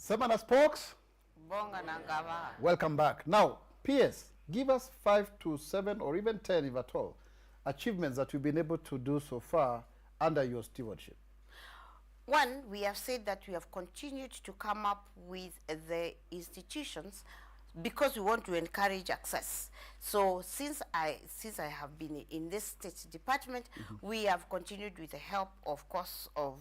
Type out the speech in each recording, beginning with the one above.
Sema na Spox. Bonga na Gava. Welcome back. Now, PS, give us 5 to 7 or even 10, if at all, achievements that you've been able to do so far under your stewardship. One, we have said that we have continued to come up with the institutions because we want to encourage access. So since I have been in this State Department, we have continued with the help, of course, of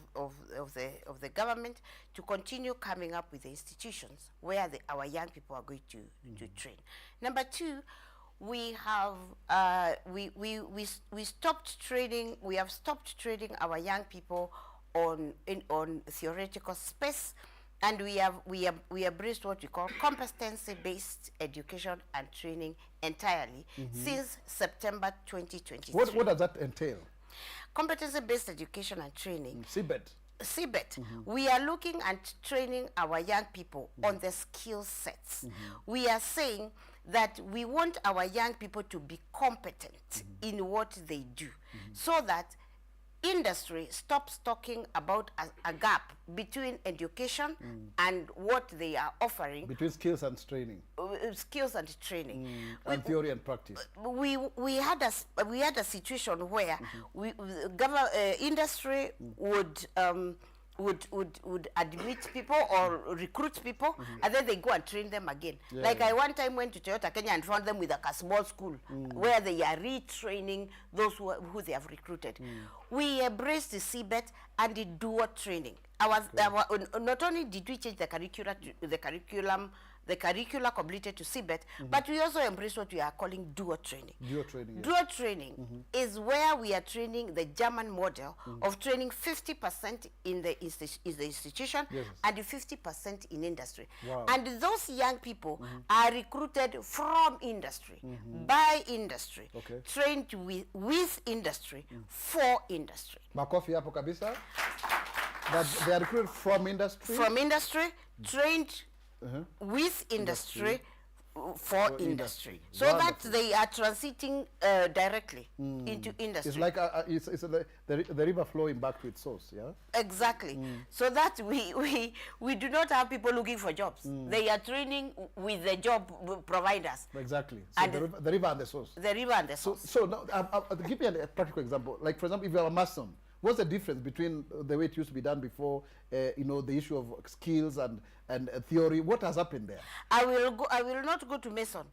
the government to continue coming up with the institutions where our young people are going to train. Number two, we have we stopped training. We have stopped training our young people on theoretical space, and we embraced what we call competency-based education and training entirely since September 2023. What does that entail? Competency-based education and training. CBET. We are looking at training our young people on the skill sets. We are saying that we want our young people to be competent in what they do, so that industry stops talking about a gap between education and what they are offering. Between skills and training. Skills and training. And theory and practice. We had a situation where industry would admit people or recruit people, and then they go and train them again. I one time went to Toyota Kenya and found them with a small school where they are retraining those who they have recruited. We embraced the CBET and the dual training. Not only did we change the curricula completed to CBET, but we also embrace what we are calling dual training. Dual training. Dual training is where we are training the German model of training 50% in the institution and 50% in industry. Wow. And those young people are recruited from industry, by industry, trained with industry, for industry. Makofi hapo kabisa. But they are recruited from industry? From industry, trained with industry, for industry. So Wonderful. that they are transiting directly into industry. It's like the river flowing back to its source, yeah? Exactly. So that we do not have people looking for jobs. They are training with the job providers. Exactly. So And the river and the source. The river and the source. So now, I'll give you a practical example. Like, for example, if you're a mason, what's the difference between the way it used to be done before, the issue of skills and theory? What has happened there? I will not go to Mason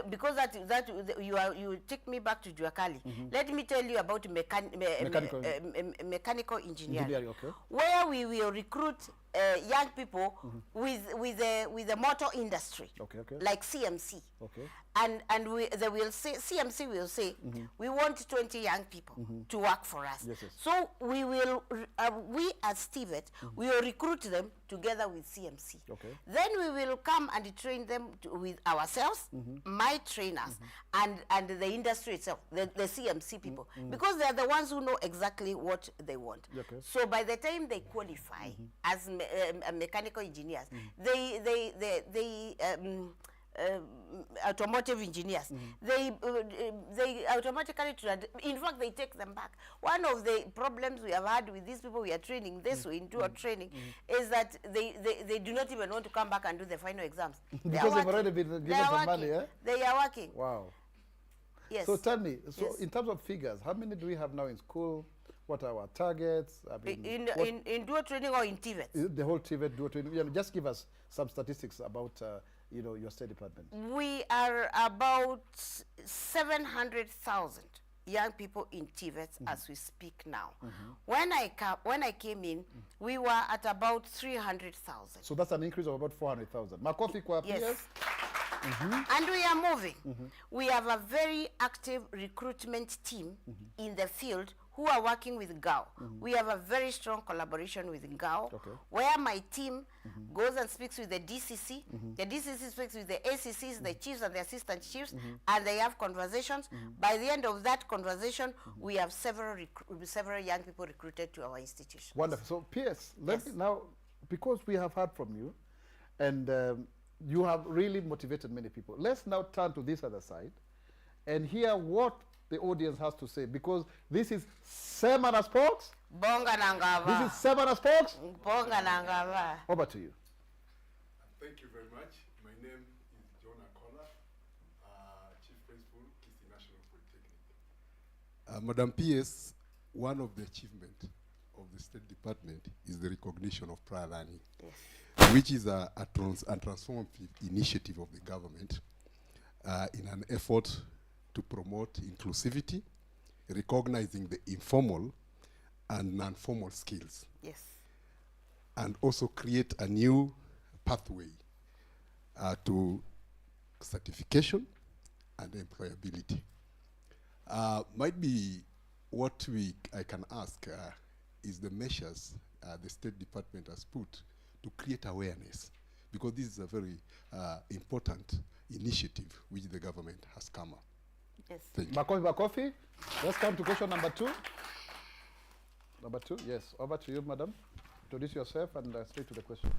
because you take me back to Juakali. Let me tell you about mechanical engineering, where we will recruit young people with the motor industry, like CMC. And they will say, CMC will say, we want 20 young people to work for us. So we will, we as TVET, we will recruit them together with CMC. Then we will come and train them with ourselves, my trainers, and the industry itself, the CMC people, because they are the ones who know exactly what they want. So by the time they qualify as mechanical engineers, automotive engineers, they automatically, in fact, they take them back. One of the problems we have had with these people we are training this way into our training is that they do not even want to come back and do the final exams. Because they've already been given some money, eh? They are working. Wow. Yes. So tell me, in terms of figures, how many do we have now in school? What are our targets? I mean, in dual training or in TVET? The whole TVET, dual training. Just give us some statistics about your State Department. We are about 700,000 young people in TVET as we speak now. When I came in, we were at about 300,000. So that's an increase of about 400,000. Makofi kwa yes. And we are moving. We have a very active recruitment team in the field who are working with GAO. We have a very strong collaboration with GAO, where my team goes and speaks with the DCC. The DCC speaks with the ACCs, the chiefs and the assistant chiefs, and they have conversations. By the end of that conversation, we have several young people recruited to our institution. Wonderful. So, PS, let me now, because we have heard from you, and you have really motivated many people, let's now turn to this other side and hear what the audience has to say, because this is Sema na Spox. Bonga na Gava. This is Sema na Spox. Bonga na Gava. Over to you. Thank you very much. My name is John Akola, Chief Principal, Kisii National Polytechnic. Madam PS, one of the achievements of the State Department is the recognition of prior learning, which is a transformative initiative of the government in an effort to promote inclusivity, recognizing the informal and non-formal skills. Yes. And also create a new pathway to certification and employability. Might be what I can ask is the measures the State Department has put to create awareness, because this is a very important initiative which the government has come up. Yes. Thank you. Makofi. Let's come to question number 2. Number 2, yes. Over to you, madam. Introduce yourself and straight to the question.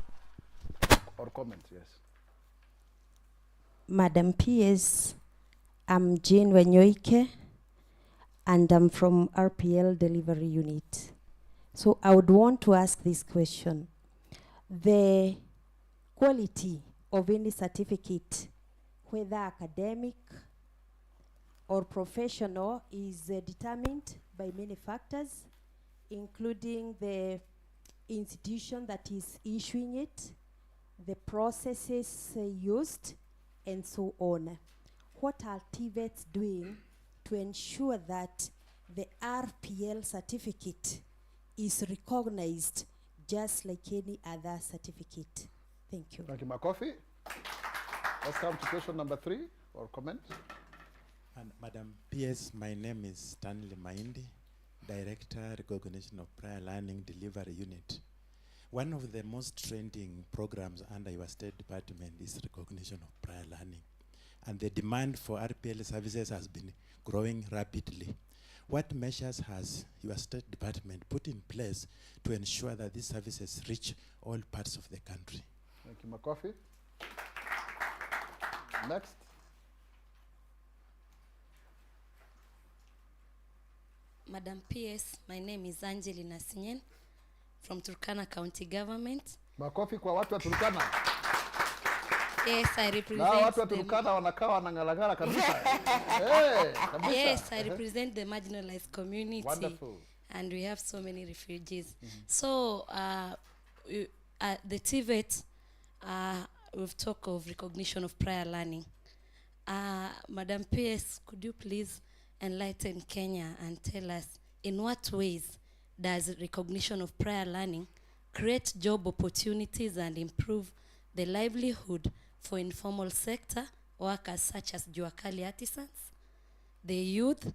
Or comment, yes. Madam PS, I'm Jane Wanyoike, and I'm from RPL Delivery Unit. So I would want to ask this question. The quality of any certificate, whether academic or professional, is determined by many factors, including the institution that is issuing it, the processes used, and so on. What are TVETs doing to ensure that the RPL certificate is recognized just like any other certificate? Thank you. Thank you, Makofi. Let's come to question number 3 or comment. And Madam PS, my name is Stanley Maindi, Director, Recognition of Prior Learning Delivery Unit. One of the most trending programs under your State Department is recognition of prior learning. And the demand for RPL services has been growing rapidly. What measures has your State Department put in place to ensure that these services reach all parts of the country? Thank you, Makofi. Next. Madam PS, my name is Angelina Sinyen from Turkana County Government. Makofi kwa watu wa Turkana. Yes, I Na represent watu wa Turkana wanakaa wanang'alang'ala kabisa. Hey, kabisa. Yes, I represent the marginalized community. Wonderful. And we have so many refugees. So, the TVET, we've talked of recognition of prior learning. Madam PS, could you please enlighten Kenya and tell us in what ways does recognition of prior learning create job opportunities and improve the livelihood for informal sector workers such as Juakali artisans, the youth,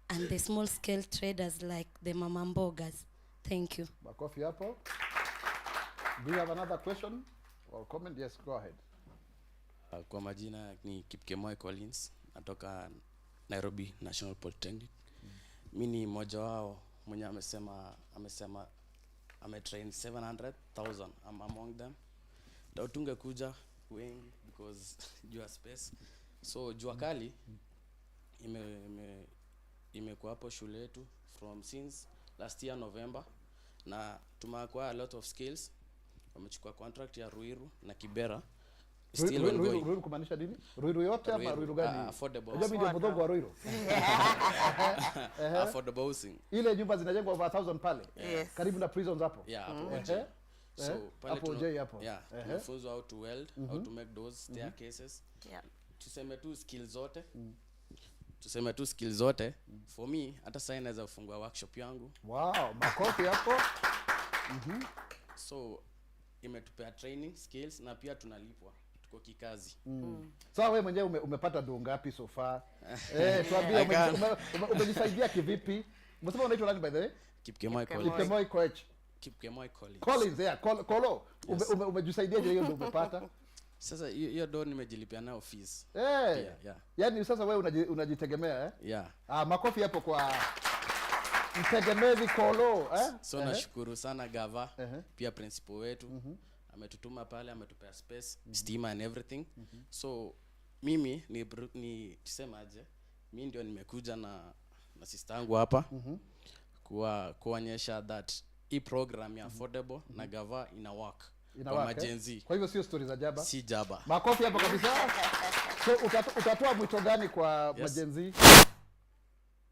and the small-scale traders like the Mamambogas? Thank you. Makofi hapo. Do you have another question or comment? Yes, go ahead. Kwa majina ni Kipkemoi Collins, natoka Nairobi National Polytechnic. Mimi ni mmoja wao mwenye amesema ametrain 700,000. I'm among them. Tautunge kuja wengi because jua space. So jua kali imekuwa hapo shule yetu from since last year November, na tumeacquire a lot of skills. Wamechukua contract ya Ruiru na Kibera. Still ongoing. Ruiru kumaanisha nini? Ruiru yote ama Ruiru gani? Affordable. Unajua mimi ndio mdogo wa Ruiru. Affordable housing. Ile nyumba zinajengwa over 1,000 pale. Yes. Karibu na prisons hapo. Yeah, hapo. So pale hapo je hapo. Yeah, tunafunzwa how to weld, how to make those staircases. Yeah. Tuseme tu skills zote. Tuseme tu skills zote. For me, hata sasa naweza kufungua workshop yangu. Wow, makofi hapo. So imetupea training skills na pia tunalipwa. Tuko kikazi. Sasa wewe mwenyewe umepata do ngapi so far? Tuambie umejisaidia kivipi? Msema unaitwa nani by the way? Kipkemoi Collins. Kipkemoi coach. Kipkemoi Collins. Collins, yeah, Kolo. Yes. Umejisaidia je hiyo ndio umepata? Sasa hiyo do nimejilipia nayo fees. Yeah. Yaani sasa wewe unajitegemea Yeah. Makofi hapo kwa mtegemezi Kolo, So nashukuru sana Gava, pia principal wetu. Ametutuma pale, ametupea space, steam and everything. So mimi ni tusemaje, mimi ndio nimekuja na sister yangu hapa kuonyesha that hii program ya affordable na Gava ina work. Ina kwa work, majenzi. Kwa hivyo sio stories za jaba. Si jaba. Makofi hapo kabisa. So utatoa mwito gani kwa majenzi?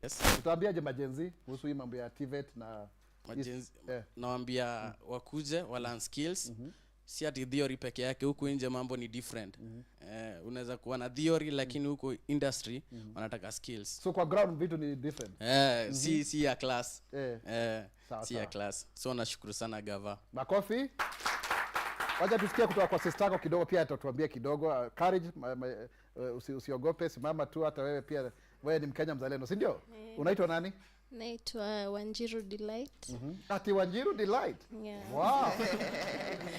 Yes. Utaambiaje majenzi kuhusu hii mambo ya TVET na majenzi? Nawaambia wakuje wa learn skills. Si ati theory peke yake, huku nje mambo ni different. Unaweza kuwa na theory lakini huko industry wanataka skills. So kwa ground vitu ni different. Si ya class. Si ya sawa. class. So nashukuru sana Gava. Makofi. Wacha tusikie kutoka kwa sister yako kidogo, pia atatuambia kidogo. Courage, usiogope, simama tu, hata wewe pia wewe ni Mkenya mzalendo, si ndio? Unaitwa nani? Naitwa Wanjiru Delight. Ati Wanjiru Delight. Yeah. Wow.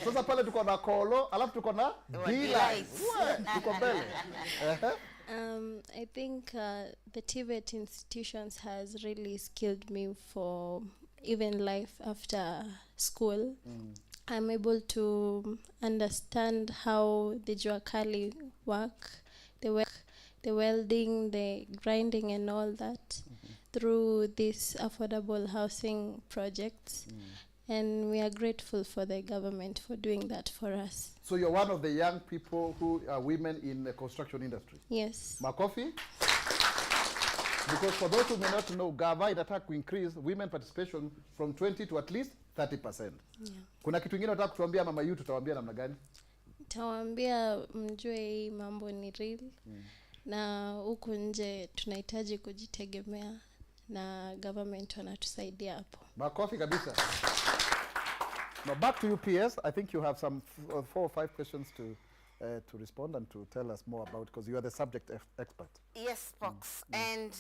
Sasa pale tuko na Kolo, alafu tuko na Delight. Tuko mbele. I think the TVET institutions has really skilled me for even life after school. I'm able to understand how the juakali work, the welding, the grinding and all that through these affordable housing projects. And we are grateful for the government for doing that for us. So you're one of the young people who are women in the construction industry? Yes. Makofi. Because for those who may not know, Gava inataka to increase women participation from 20 to at least 30%. Yeah. Kuna kitu kingine unataka kutuambia mama yu, tutawaambia namna gani? Tawaambia mjue hii mambo ni real. Na huku nje tunahitaji kujitegemea na government wanatusaidia hapo. Makofi kabisa. Now back to you, PS. I think you have some 4 or 5 questions to respond and to tell us more about, because you are the subject expert. Yes, Spox. And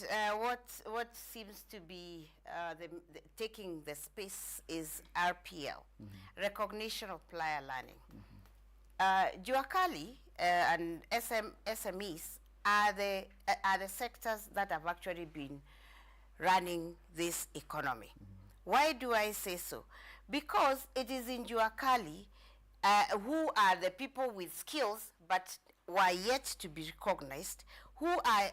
what seems to be taking the space is RPL, recognition of player learning. Juakali and SMEs are the sectors that have actually been running this economy. Why do I say so? Because it is in Juakali who are the people with skills but were yet to be recognized, who are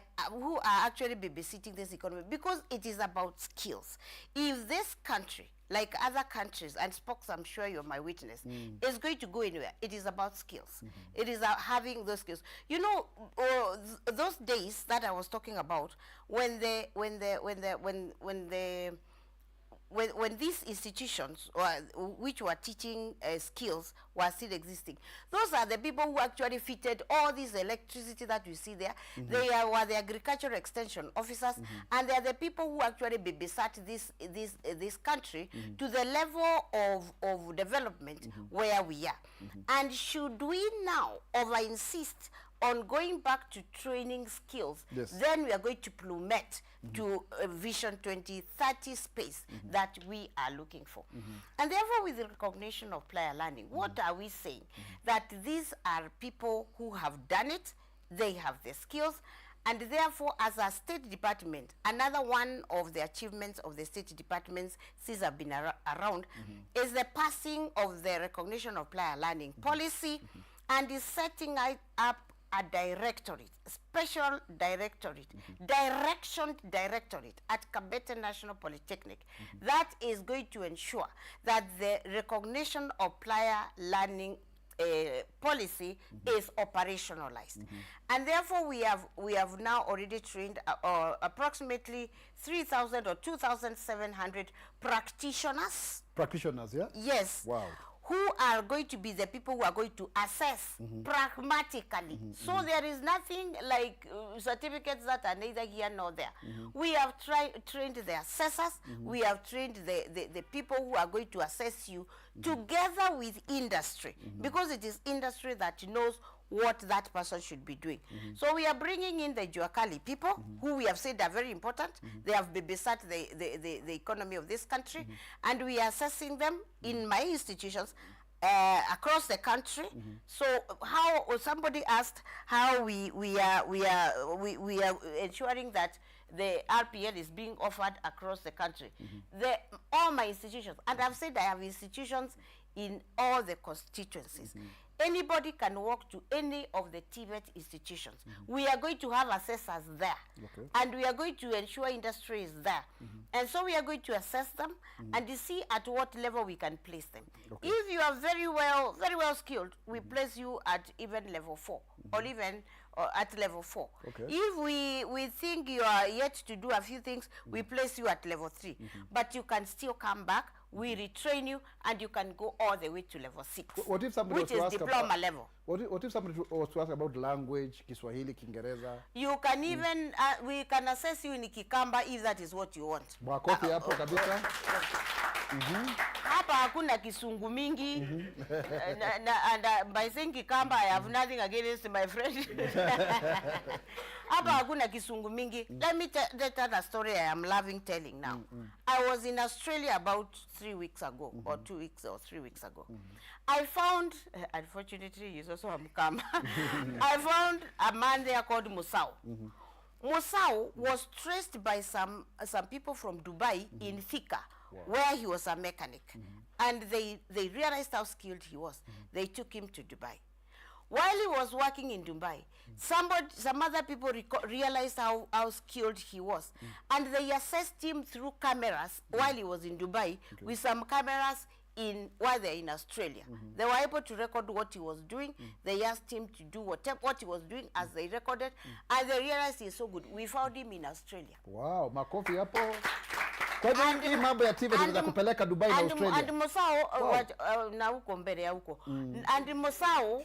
actually babysitting this economy, because it is about skills. If this country, like other countries, and Spox, I'm sure you're my witness, is going to go anywhere, it is about skills. It is having those skills. You know, those days that I was talking about, when these institutions which were teaching skills were still existing, those are the people who actually fitted all this electricity that you see there. They were the agricultural extension officers, and they are the people who actually babysat this country to the level of development where we are. And should we now over-insist on going back to training skills, then we are going to plummet to a Vision 2030 space that we are looking for. And therefore, with the recognition of player learning, what are we saying? That these are people who have done it, they have the skills, and therefore, as a State Department, another one of the achievements of the State Departments since I've been around is the passing of the recognition of player learning policy, and is setting up a directorate, special directorate, direction directorate at Kabete National Polytechnic that is going to ensure that the recognition of player learning policy is operationalized. And therefore we have now already trained approximately 3,000 or 2,700 practitioners. Practitioners, yeah? Yes. Wow. Who are going to be the people who are going to assess pragmatically. So there is nothing like certificates that are neither here nor there. We have trained the assessors, we have trained the people who are going to assess you together with industry, because it is industry that knows what that person should be doing. So we are bringing in the Juakali people, who we have said are very important. They have babysat the economy of this country, and we are assessing them in my institutions across the country. So how somebody asked how we are ensuring that the RPL is being offered across the country. All my institutions, and I've said I have institutions in all the constituencies. Anybody can walk to any of the TVET institutions. We are going to have assessors there. Okay. And we are going to ensure industry is there. And so we are going to assess them and to see at what level we can place them. Okay. If you are very well skilled, we place you at even level 4 or even at level 4. Okay. If we think you are yet to do a few things, we place you at level 3. But you can still come back, we retrain you, and you can go all the way to level 6. What if somebody which was to is ask diploma about, level? What if somebody was to ask about language, Kiswahili, Kiingereza? You can even, we can assess you in Kikamba if that is what you want. Makofi hapo kabisa. Hapa hakuna kisungu mingi. And by saying Kikamba, I have nothing against my friend. Hapa hakuna kisungu mingi. Let me tell a story I am loving telling now. I was in Australia about 3 weeks ago, or 2 weeks or 3 weeks ago. I found, unfortunately, he's also a Mkamba. I found a man there called Musau. Musau was traced by some people from Dubai in Thika, where he was a mechanic. And they realized how skilled he was. They took him to Dubai. While he was working in Dubai, some other people realized how skilled he was. And they assessed him through cameras while he was in Dubai, with some cameras while they're in Australia. They were able to record what he was doing. They asked him to do what he was doing as they recorded, and they realized he's so good. We found him in Australia. Wow, makofi hapo. Kwa hivyo hii mambo ya TV inaweza kupeleka Dubai na Australia. And Musau, na huko mbele ya huko. And Musau,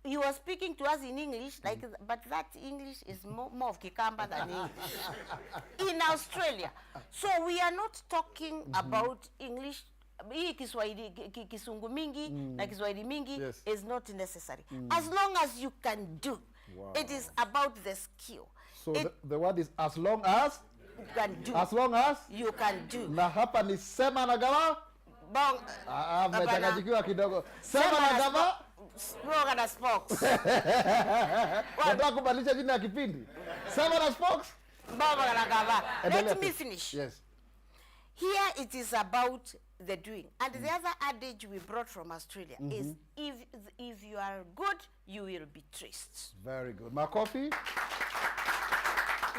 he was speaking to us in English, but that English is more of Kikamba than English. In Australia. So we are not talking about English. Hii Kiswahili, kisungu mingi na Kiswahili mingi is not necessary. As long as you can do. It is about the skill. So the word is as long as you can do. As long as you can do. Na hapa ni Sema na Gava? Mmechanganyikiwa kidogo. Sema na Gava? Bonga na Spox. Nataka kubadilisha jina ya kipindi. Sema na Spox? Bonga na Gava. Let me finish. Yes. Here it is about the doing. And the other adage we brought from Australia is if you are good, you will be traced. Very good. Makofi?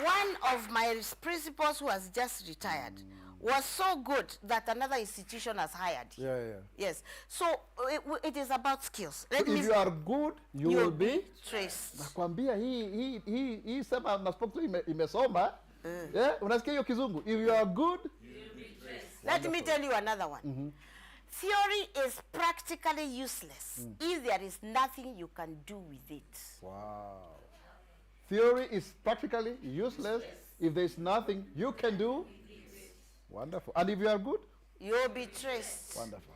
One of my principals who has just retired was so good that another institution has hired. Yes. So it is about skills. So if you are good, you will be traced. Nakwambia hii Sema na Spox imesoma. Unasikia hiyo kizungu? If you are good, let me tell you another one. Theory is practically useless if there is nothing you can do with it. Wow. Theory is practically useless if there is nothing you can do. Wonderful. And if you are good? You'll be traced. Wonderful.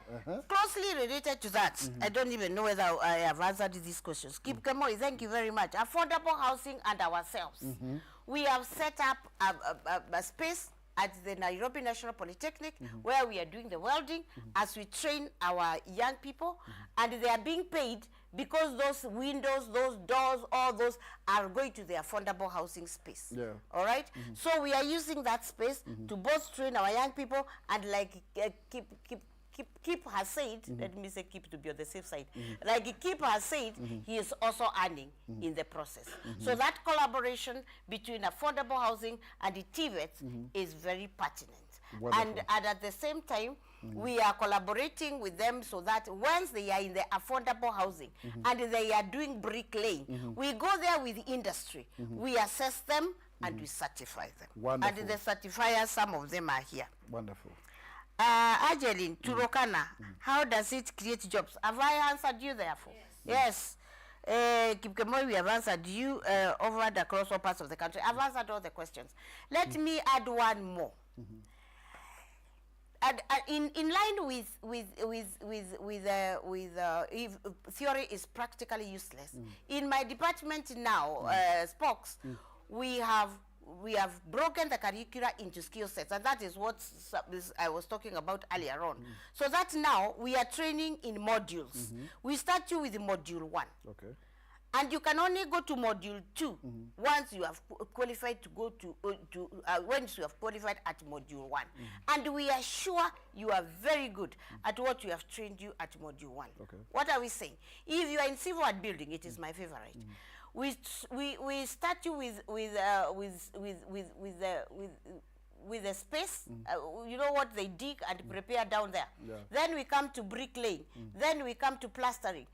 Closely related to that, I don't even know whether I have answered these questions. Keep Kemoi, thank you very much. Affordable housing and ourselves. We have set up a space at the Nairobi National Polytechnic where we are doing the welding as we train our young people, and they are being paid because those windows, those doors, all those are going to the affordable housing space. All right? So we are using that space to both train our young people and keep her said, let me say keep to be on the safe side, keep her said, he is also earning in the process. So that collaboration between affordable housing and the TVET is very pertinent. And at the same time, we are collaborating with them so that once they are in the affordable housing and they are doing bricklaying, we go there with the industry, we assess them and we certify them. Wonderful. And the certifiers, some of them are here. Wonderful. Ajeline, Turokana, how does it create jobs? Have I answered you therefore? Yes. Kipkemoi, we have answered you over the across all parts of the country. I've answered all the questions. Let me add one more. In line with if theory is practically useless. In my department now, Spox, we have broken the curricula into skill sets, and that is what I was talking about earlier on. So that now we are training in modules. We start you with module 1. Okay. And you can only go to module 2 once you have qualified to go to once you have qualified at module 1. And we are sure you are very good at what we have trained you at module 1. Okay. What are we saying? If you are in civil art building, it is my favorite. We start you with a space, you know what they dig and prepare down there. Yeah. Then we come to bricklaying. Then we come to plastering.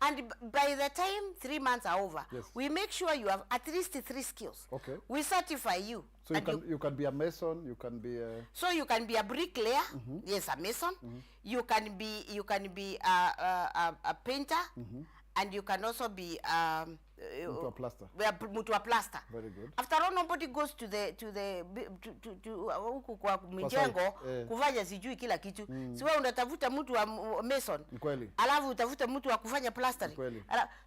And by the time 3 months are over, Yes. we make sure you have at least 3 skills. Okay. We certify you. So you can be a mason, you can be a... So you can be a bricklayer, yes, a mason. You can be a painter, and you can also be Into a plaster. Mutu a plaster. Very good. After all, nobody goes to huku kwa mijengo kufanya sijui kila kitu. Si wewe unatafuta mtu wa mason. Ni kweli. Alafu utafuta mtu wa kufanya plastering. Kweli.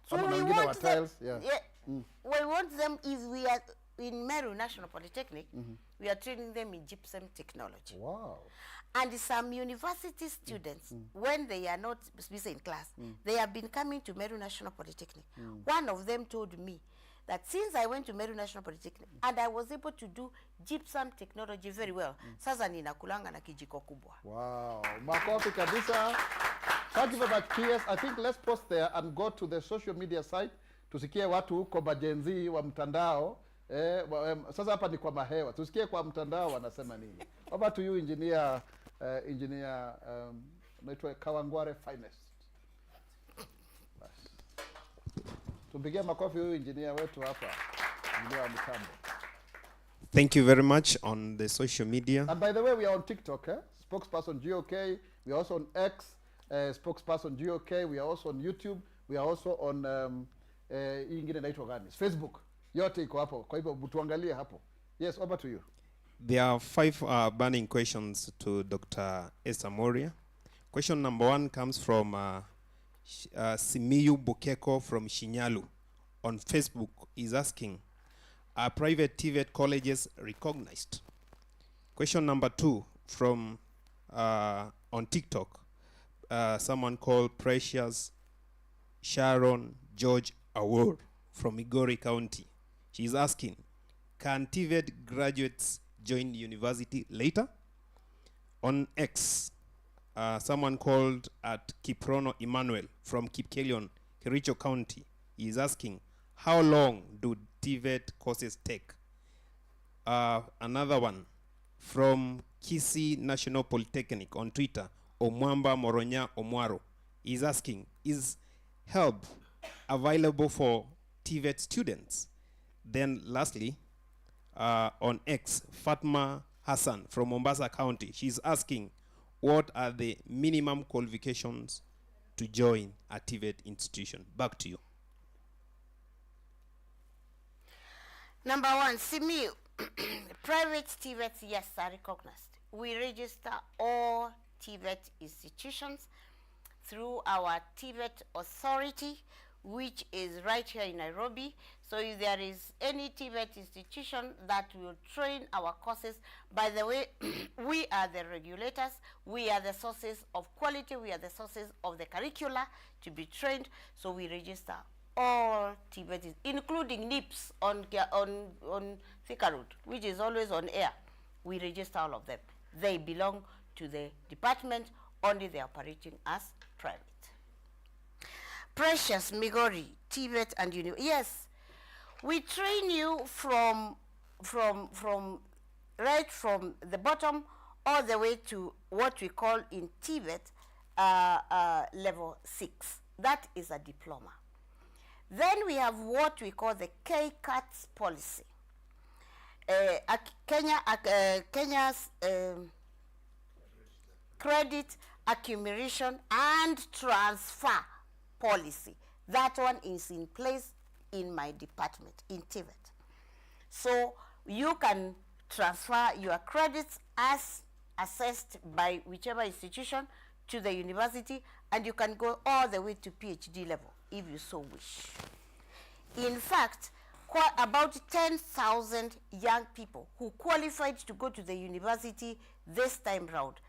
So Ama we wengine wa want them, tiles, yeah. we want them, if we are in Meru National Polytechnic, we are training them in gypsum technology. Wow. And some university students, when they are not busy in class, they have been coming to Meru National Polytechnic. One of them told me that since I went to Meru National Polytechnic and I was able to do gypsum technology very well, sasa ninakulanga na kijiko kubwa. Wow. Makofi kabisa. Thank you very much, PS. I think let's pause there and go to the social media site. Tusikie watu huko majenzi wa mtandao. Sasa hapa ni kwa mahewa. Tusikie kwa mtandao wanasema nini. Over to you, engineer naitwa Kawangware Finest. Tumpigie makofi huyu engineer wetu hapa. Engineer wa mitambo. Thank you very much on the social media. And by the way, we are on TikTok, spokesperson GOK. We are also on X, spokesperson GOK. We are also on YouTube. We are also on ingine naitwa gani? Facebook. Yote iko hapo. Kwa hivyo tuangalie hapo. Yes, over to you. There are 5 burning questions to Dr. Esther Moria. Question number 1 comes from Simiyu Bukeko from Shinyalu on Facebook. Is asking, are private TVET colleges recognized? Question number 2 from on TikTok, someone called Precious Sharon George Awor from Migori County. She's asking, can TVET graduates join university later? On X, someone called at Kiprono Emmanuel from Kipkelion, Kericho County, is asking, how long do TVET courses take? Another one from Kisii National Polytechnic on Twitter, Omwamba Moronya Omwaro, is asking, is help available for TVET students? Then lastly, on X, Fatma Hassan from Mombasa County, she's asking, what are the minimum qualifications to join a TVET institution? Back to you. Number 1, Simiyu. Private TVETs, yes, are recognized. We register all TVET institutions through our TVET authority, which is right here in Nairobi. So if there is any TVET institution that will train our courses, by the way, we are the regulators, we are the sources of quality, we are the sources of the curricula to be trained. So we register all TVET, including NIPS on Thika Road, which is always on air. We register all of them. They belong to the department, only they are operating as private. Precious, Migori, TVET and yes, we train you from right from the bottom all the way to what we call in TVET level 6. That is a diploma. Then we have what we call the K-CATS policy. Kenya's credit accumulation and transfer policy. That one is in place in my department, in TVET. So you can transfer your credits as assessed by whichever institution to the university, and you can go all the way to PhD level if you so wish. In fact, about 10,000 young people who qualified to go to the university this time round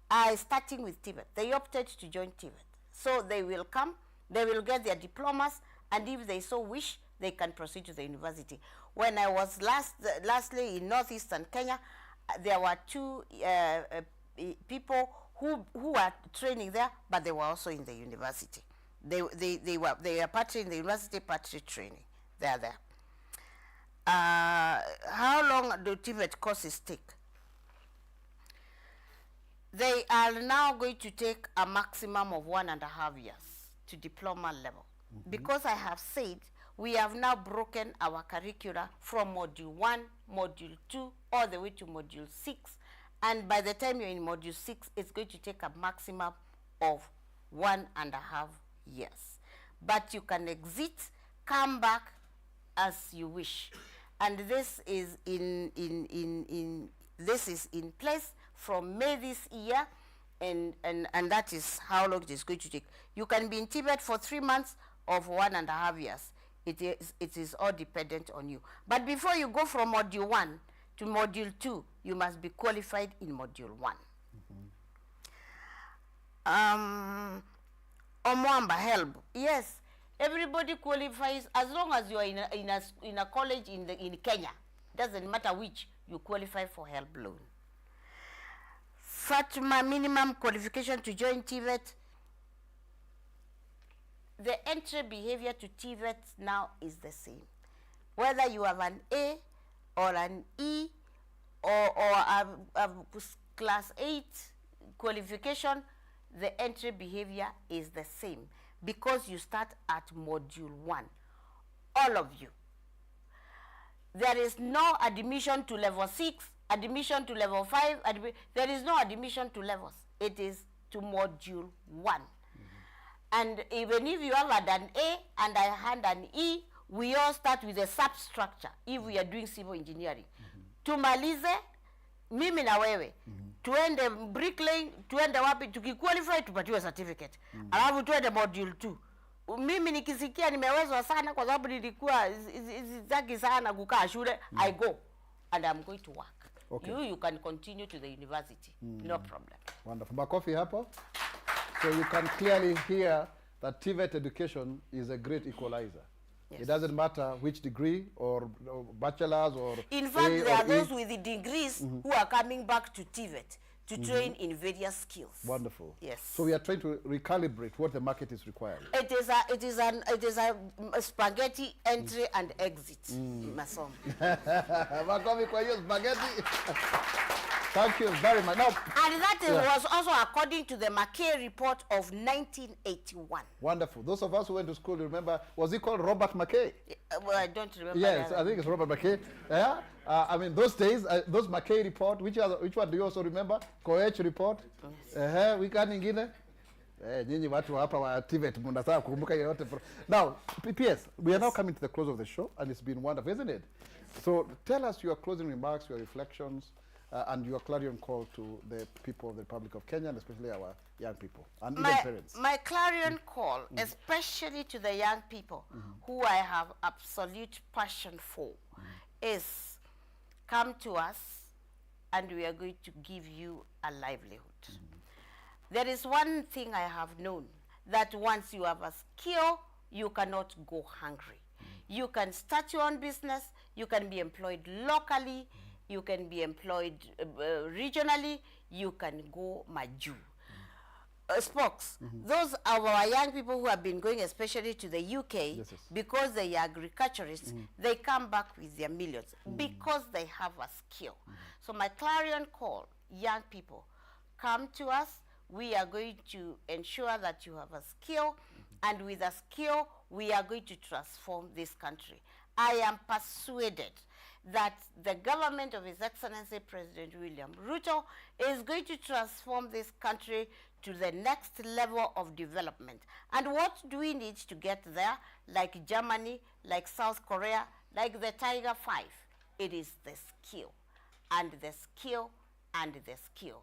are starting with TVET. They opted to join TVET. So they will come, they will get their diplomas, and if they so wish, they can proceed to the university. When I was lastly in northeastern Kenya, there were two people who were training there, but they were also in the university. They were partly in the university, partly training. They are there. How long do TVET courses take? They are now going to take a maximum of 1.5 years to diploma level. Because I have said we have now broken our curricula from module 1, module 2, all the way to module 6. And by the time you're in module 6, it's going to take a maximum of 1.5 years. But you can exit, come back as you wish. And this is in place from May this year, and that is how long it is going to take. You can be in TVET for 3 months or for 1.5 years. It is all dependent on you. But before you go from module 1 to module 2, you must be qualified in module 1. Omwamba, help. Yes, everybody qualifies as long as you are in a college in Kenya. Doesn't matter which, you qualify for help loan. Fatima, minimum qualification to join TVET. The entry behavior to TVET now is the same. Whether you have an A or an E or a class 8 qualification, the entry behavior is the same because you start at module 1. All of you. There is no admission to level 6, admission to level 5, there is no admission to levels. It is to module 1. And even if you have an A and I hand an E, we all start with a substructure if we are doing civil engineering. Tumalize, mimi na wewe, tuende bricklaying, tuende wapi, tukiqualify tupatiwe certificate. Alafu tuende module 2. Mimi nikisikia nimewezwa sana kwa sababu nilikuwa zaki sana kukaa shule, I go and I'm going to work. Okay. You can continue to the university, no problem. Wonderful. Makofi hapo. So you can clearly hear that TVET education is a great equalizer. Yes. It doesn't matter which degree or bachelor's or in fact, there are those with the degrees who are coming back to TVET to train in various skills. Wonderful. Yes. So we are trying to recalibrate what the market is requiring. It is a spaghetti entry and exit. Masom. Makofi kwa hiyo spaghetti. Thank you very much. Now, and that was also according to the McKay report of 1981. Wonderful. Those of us who went to school remember, was he called Robert McKay? Well, I don't remember. Yes, I think it's Robert McKay. Yeah. I mean, those days, those McKay report, which one do you also remember? Koech report? Yes. We can ingine? Nyinyi watu hapa wa TVET mnataka kukumbuka yote. Now, PS, we are now coming to the close of the show, and it's been wonderful, isn't it? So tell us your closing remarks, your reflections, and your clarion call to the people of the Republic of Kenya, and especially our young people and even parents. My clarion call, especially to the young people who I have absolute passion for, is come to us and we are going to give you a livelihood. There is one thing I have known, that once you have a skill, you cannot go hungry. You can start your own business, you can be employed locally, you can be employed regionally, you can go maju. Spox, those are our young people who have been going especially to the UK, because they are agriculturists, they come back with their millions because they have a skill. So my clarion call, young people, come to us. We are going to ensure that you have a skill, and with a skill, we are going to transform this country. I am persuaded that the government of His Excellency President William Ruto is going to transform this country to the next level of development. And what do we need to get there? Like Germany, like South Korea, like the Tiger 5. It is the skill, and the skill, and the skill.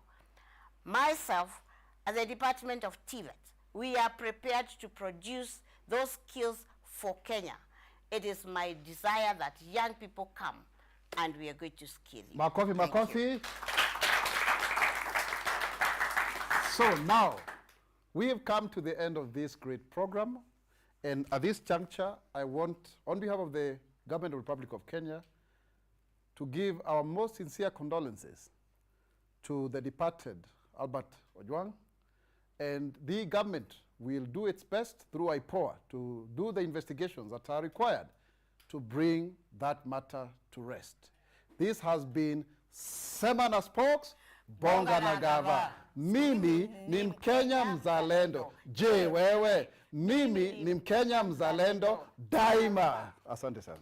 Myself, as the Department of TVET, we are prepared to produce those skills for Kenya. It is my desire that young people come and we are going to skill you. Makofi. So now, we have come to the end of this great program. And at this juncture, I want, on behalf of the Government of the Republic of Kenya, to give our most sincere condolences to the departed Albert Ojwang. And the government will do its best through IPOA to do the investigations that are required to bring that matter to rest. This has been Sema na Spox, Bonga na Gava. Mimi ni Mkenya mzalendo. Je, wewe? Mimi ni Mkenya mzalendo daima. Asante sana.